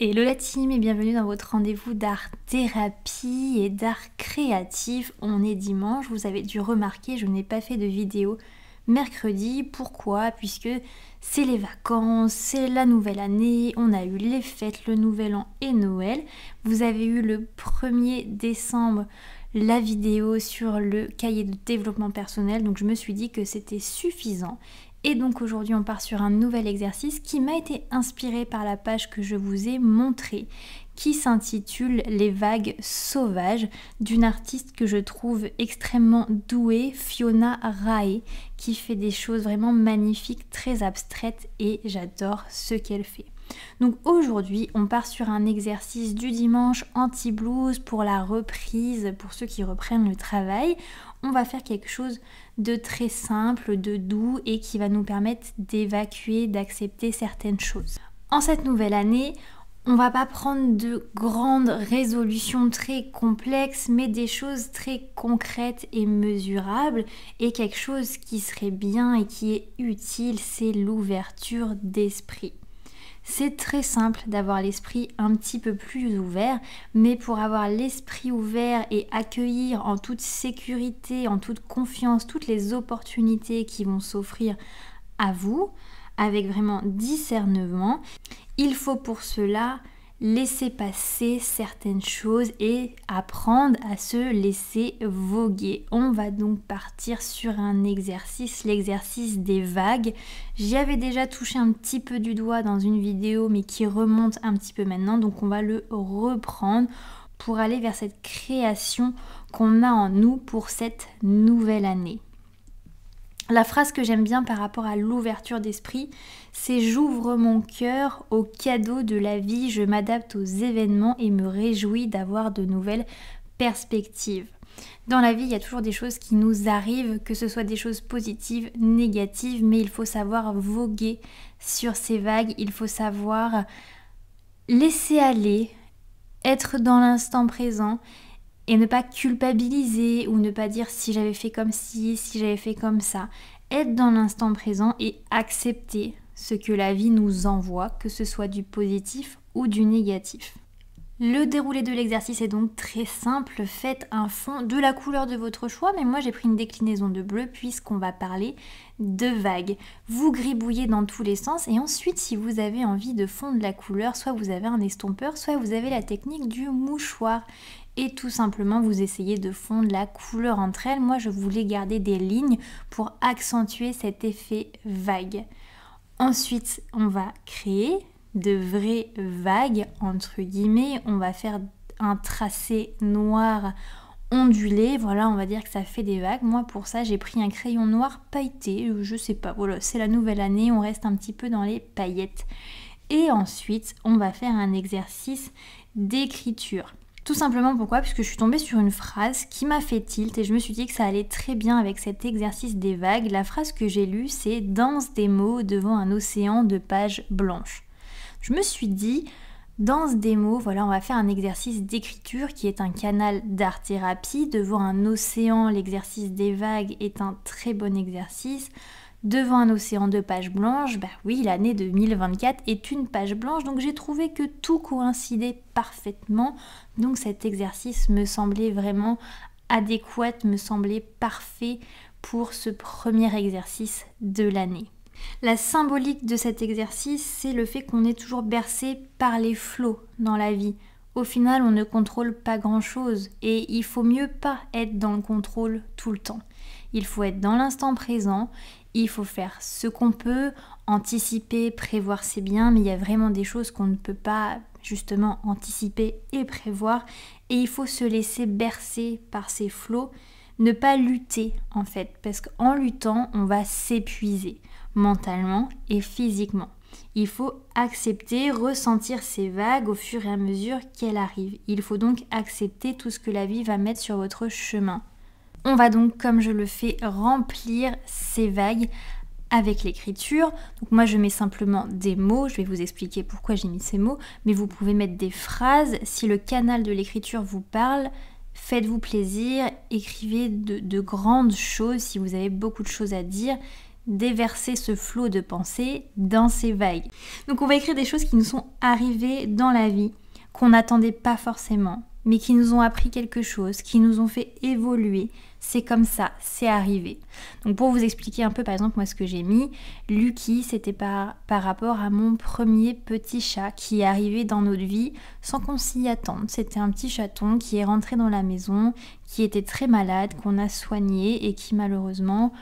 Hello la team et bienvenue dans votre rendez-vous d'art thérapie et d'art créatif. On est dimanche, vous avez dû remarquer, je n'ai pas fait de vidéo mercredi. Pourquoi? Puisque c'est les vacances, c'est la nouvelle année, on a eu les fêtes, le nouvel an et Noël. Vous avez eu le 1er décembre la vidéo sur le cahier de développement personnel, donc je me suis dit que c'était suffisant. Et donc aujourd'hui on part sur un nouvel exercice qui m'a été inspiré par la page que je vous ai montrée, qui s'intitule Les vagues sauvages, d'une artiste que je trouve extrêmement douée, Fiona Rae, qui fait des choses vraiment magnifiques, très abstraites, et j'adore ce qu'elle fait. Donc aujourd'hui on part sur un exercice du dimanche anti-blues pour la reprise, pour ceux qui reprennent le travail. On va faire quelque chose de très simple, de doux et qui va nous permettre d'évacuer, d'accepter certaines choses. En cette nouvelle année, on va pas prendre de grandes résolutions très complexes, mais des choses très concrètes et mesurables. Et quelque chose qui serait bien et qui est utile, c'est l'ouverture d'esprit. C'est très simple d'avoir l'esprit un petit peu plus ouvert, mais pour avoir l'esprit ouvert et accueillir en toute sécurité, en toute confiance, toutes les opportunités qui vont s'offrir à vous, avec vraiment discernement, il faut pour cela laisser passer certaines choses et apprendre à se laisser voguer. On va donc partir sur un exercice, l'exercice des vagues. J'y avais déjà touché un petit peu du doigt dans une vidéo, mais qui remonte un petit peu maintenant, donc on va le reprendre pour aller vers cette création qu'on a en nous pour cette nouvelle année. La phrase que j'aime bien par rapport à l'ouverture d'esprit, c'est « J'ouvre mon cœur aux cadeaux de la vie, je m'adapte aux événements et me réjouis d'avoir de nouvelles perspectives ». Dans la vie, il y a toujours des choses qui nous arrivent, que ce soit des choses positives, négatives, mais il faut savoir voguer sur ces vagues, il faut savoir laisser aller, être dans l'instant présent, et ne pas culpabiliser ou ne pas dire si j'avais fait comme ci, si j'avais fait comme ça. Être dans l'instant présent et accepter ce que la vie nous envoie, que ce soit du positif ou du négatif. Le déroulé de l'exercice est donc très simple. Faites un fond de la couleur de votre choix, mais moi j'ai pris une déclinaison de bleu puisqu'on va parler de vagues. Vous gribouillez dans tous les sens et ensuite si vous avez envie de fondre la couleur, soit vous avez un estompeur, soit vous avez la technique du mouchoir. Et tout simplement vous essayez de fondre la couleur entre elles. Moi je voulais garder des lignes pour accentuer cet effet vague. Ensuite on va créer de vraies vagues entre guillemets. On va faire un tracé noir ondulé. Voilà, on va dire que ça fait des vagues. Moi pour ça j'ai pris un crayon noir pailleté. Je sais pas, voilà, c'est la nouvelle année, on reste un petit peu dans les paillettes. Et ensuite on va faire un exercice d'écriture. Tout simplement pourquoi? Puisque je suis tombée sur une phrase qui m'a fait tilt et je me suis dit que ça allait très bien avec cet exercice des vagues. La phrase que j'ai lue, c'est « Danse des mots devant un océan de pages blanches ». Je me suis dit, danse des mots, voilà, on va faire un exercice d'écriture qui est un canal d'art-thérapie. Devant un océan, l'exercice des vagues est un très bon exercice. Devant un océan de pages blanches, bah oui, l'année 2024 est une page blanche, donc j'ai trouvé que tout coïncidait parfaitement. Donc cet exercice me semblait vraiment adéquat, me semblait parfait pour ce premier exercice de l'année. La symbolique de cet exercice, c'est le fait qu'on est toujours bercé par les flots dans la vie. Au final, on ne contrôle pas grand-chose et il faut mieux pas être dans le contrôle tout le temps. Il faut être dans l'instant présent, il faut faire ce qu'on peut, anticiper, prévoir c'est bien, mais il y a vraiment des choses qu'on ne peut pas justement anticiper et prévoir et il faut se laisser bercer par ces flots, ne pas lutter en fait, parce qu'en luttant, on va s'épuiser mentalement et physiquement. Il faut accepter, ressentir ces vagues au fur et à mesure qu'elles arrivent. Il faut donc accepter tout ce que la vie va mettre sur votre chemin. On va donc, comme je le fais, remplir ces vagues avec l'écriture. Donc moi je mets simplement des mots, je vais vous expliquer pourquoi j'ai mis ces mots, mais vous pouvez mettre des phrases. Si le canal de l'écriture vous parle, faites-vous plaisir, écrivez de grandes choses si vous avez beaucoup de choses à dire. déverser ce flot de pensée dans ces vagues. Donc on va écrire des choses qui nous sont arrivées dans la vie, qu'on n'attendait pas forcément, mais qui nous ont appris quelque chose, qui nous ont fait évoluer. C'est comme ça, c'est arrivé. Donc pour vous expliquer un peu, par exemple, moi ce que j'ai mis, Lucky, c'était par rapport à mon premier petit chat qui est arrivé dans notre vie sans qu'on s'y attende. C'était un petit chaton qui est rentré dans la maison, qui était très malade, qu'on a soigné et qui malheureusement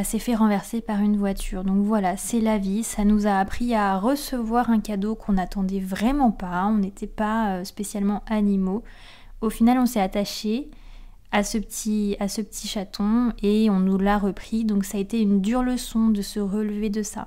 s'est fait renverser par une voiture. Donc voilà, c'est la vie, ça nous a appris à recevoir un cadeau qu'on n'attendait vraiment pas, on n'était pas spécialement animaux. Au final, on s'est attaché à ce petit chaton et on nous l'a repris, donc ça a été une dure leçon de se relever de ça.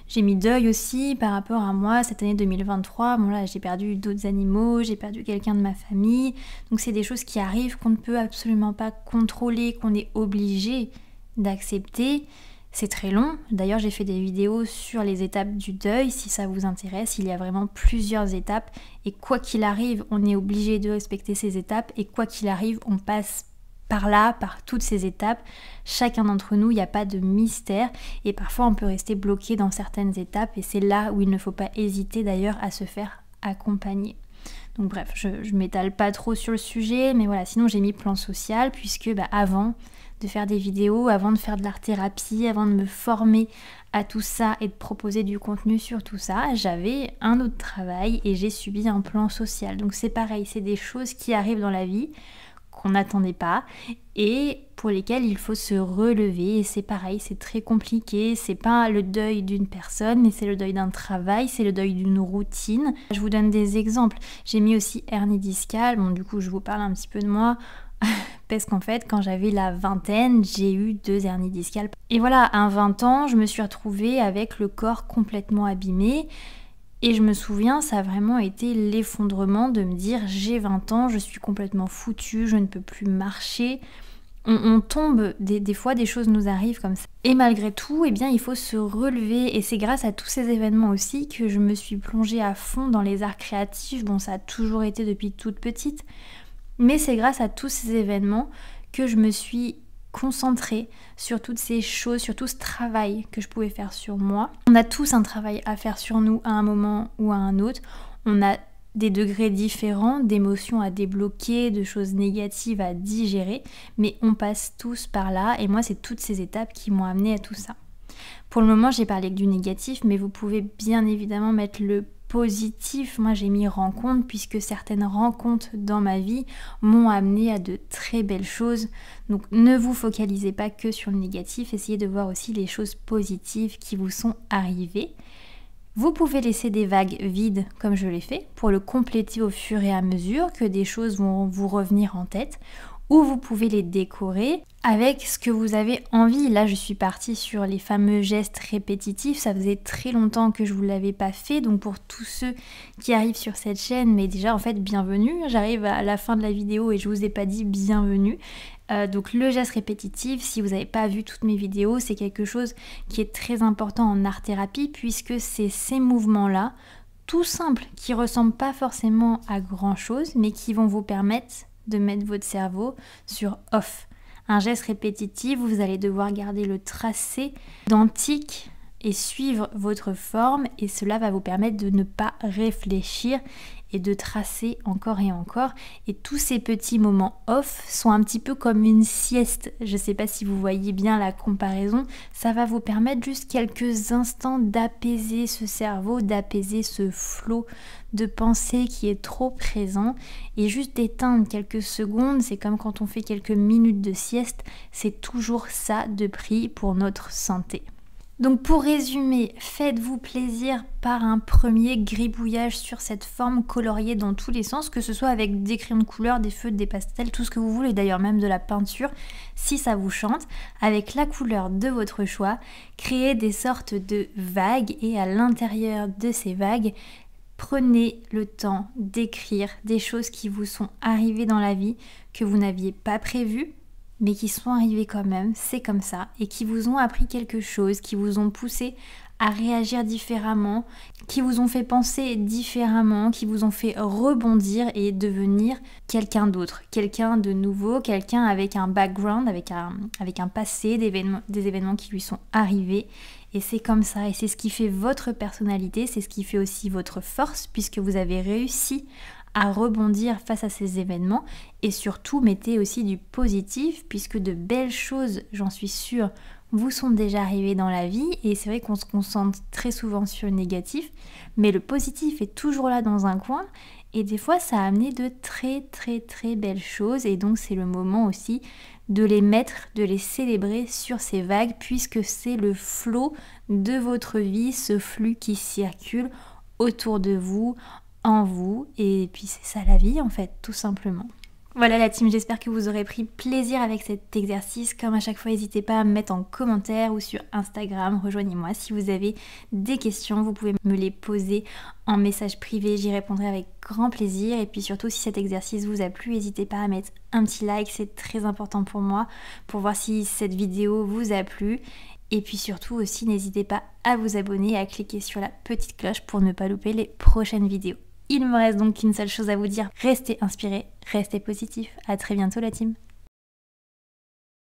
J'ai mis deuil aussi par rapport à moi, cette année 2023, bon là j'ai perdu d'autres animaux, j'ai perdu quelqu'un de ma famille, donc c'est des choses qui arrivent qu'on ne peut absolument pas contrôler, qu'on est obligé d'accepter. C'est très long, d'ailleurs j'ai fait des vidéos sur les étapes du deuil, si ça vous intéresse, il y a vraiment plusieurs étapes et quoi qu'il arrive, on est obligé de respecter ces étapes et quoi qu'il arrive, on passe par là, par toutes ces étapes. Chacun d'entre nous, il n'y a pas de mystère et parfois on peut rester bloqué dans certaines étapes et c'est là où il ne faut pas hésiter d'ailleurs à se faire accompagner. Donc bref, je m'étale pas trop sur le sujet, mais voilà, sinon j'ai mis plan social puisque avant de faire des vidéos, avant de faire de l'art-thérapie, avant de me former à tout ça et de proposer du contenu sur tout ça, j'avais un autre travail et j'ai subi un plan social. Donc c'est pareil, c'est des choses qui arrivent dans la vie qu'on n'attendait pas et pour lesquelles il faut se relever et c'est pareil, c'est très compliqué, c'est pas le deuil d'une personne mais c'est le deuil d'un travail, c'est le deuil d'une routine. Je vous donne des exemples, j'ai mis aussi hernie discale, bon du coup je vous parle un petit peu de moi parce qu'en fait quand j'avais la vingtaine j'ai eu 2 hernies discales et voilà, à 20 ans je me suis retrouvée avec le corps complètement abîmé. Et je me souviens, ça a vraiment été l'effondrement de me dire j'ai 20 ans, je suis complètement foutue, je ne peux plus marcher. On tombe, des fois des choses nous arrivent comme ça. Et malgré tout, il faut se relever et c'est grâce à tous ces événements aussi que je me suis plongée à fond dans les arts créatifs. Bon, ça a toujours été depuis toute petite, mais c'est grâce à tous ces événements que je me suis concentrée sur toutes ces choses, sur tout ce travail que je pouvais faire sur moi. On a tous un travail à faire sur nous à un moment ou à un autre. On a des degrés différents, d'émotions à débloquer, de choses négatives à digérer, mais on passe tous par là et moi c'est toutes ces étapes qui m'ont amené à tout ça. Pour le moment j'ai parlé que du négatif, mais vous pouvez bien évidemment mettre le positif. Moi j'ai mis rencontre puisque certaines rencontres dans ma vie m'ont amené à de très belles choses. Donc ne vous focalisez pas que sur le négatif, essayez de voir aussi les choses positives qui vous sont arrivées. Vous pouvez laisser des vagues vides comme je l'ai fait pour le compléter au fur et à mesure que des choses vont vous revenir en tête. Ou vous pouvez les décorer avec ce que vous avez envie. Là, je suis partie sur les fameux gestes répétitifs. Ça faisait très longtemps que je ne vous l'avais pas fait. Donc pour tous ceux qui arrivent sur cette chaîne, mais déjà en fait, bienvenue. J'arrive à la fin de la vidéo et je ne vous ai pas dit bienvenue. Donc le geste répétitif, si vous n'avez pas vu toutes mes vidéos, c'est quelque chose qui est très important en art-thérapie puisque c'est ces mouvements-là, tout simples, qui ne ressemblent pas forcément à grand-chose, mais qui vont vous permettre de mettre votre cerveau sur off. Un geste répétitif, vous allez devoir garder le tracé identique et suivre votre forme et cela va vous permettre de ne pas réfléchir et de tracer encore et encore. Et tous ces petits moments off sont un petit peu comme une sieste. Je ne sais pas si vous voyez bien la comparaison. Ça va vous permettre juste quelques instants d'apaiser ce cerveau, d'apaiser ce flot de pensée qui est trop présent et juste d'éteindre quelques secondes. C'est comme quand on fait quelques minutes de sieste. C'est toujours ça de prix pour notre santé. Donc pour résumer, faites-vous plaisir par un premier gribouillage sur cette forme coloriée dans tous les sens, que ce soit avec des crayons de couleur, des feutres, des pastels, tout ce que vous voulez, d'ailleurs même de la peinture, si ça vous chante, avec la couleur de votre choix, créez des sortes de vagues et à l'intérieur de ces vagues, prenez le temps d'écrire des choses qui vous sont arrivées dans la vie, que vous n'aviez pas prévues, mais qui sont arrivés quand même, c'est comme ça, et qui vous ont appris quelque chose, qui vous ont poussé à réagir différemment, qui vous ont fait penser différemment, qui vous ont fait rebondir et devenir quelqu'un d'autre, quelqu'un de nouveau, quelqu'un avec un background, avec un passé, des événements qui lui sont arrivés. Et c'est comme ça, et c'est ce qui fait votre personnalité, c'est ce qui fait aussi votre force, puisque vous avez réussi à rebondir face à ces événements. Et surtout, mettez aussi du positif, puisque de belles choses, j'en suis sûre, vous sont déjà arrivées dans la vie. Et c'est vrai qu'on se concentre très souvent sur le négatif, mais le positif est toujours là dans un coin. Et des fois, ça a amené de très très très belles choses. Et donc, c'est le moment aussi de les mettre, de les célébrer sur ces vagues, puisque c'est le flot de votre vie, ce flux qui circule autour de vous, en vous, et puis c'est ça la vie en fait, tout simplement. Voilà la team, j'espère que vous aurez pris plaisir avec cet exercice. Comme à chaque fois, n'hésitez pas à me mettre en commentaire ou sur Instagram, rejoignez-moi. Si vous avez des questions, vous pouvez me les poser en message privé, j'y répondrai avec grand plaisir. Et puis surtout, si cet exercice vous a plu, n'hésitez pas à mettre un petit like, c'est très important pour moi, pour voir si cette vidéo vous a plu. Et puis surtout aussi, n'hésitez pas à vous abonner et à cliquer sur la petite cloche pour ne pas louper les prochaines vidéos. Il me reste donc qu'une seule chose à vous dire, restez inspirés, restez positifs. À très bientôt la team.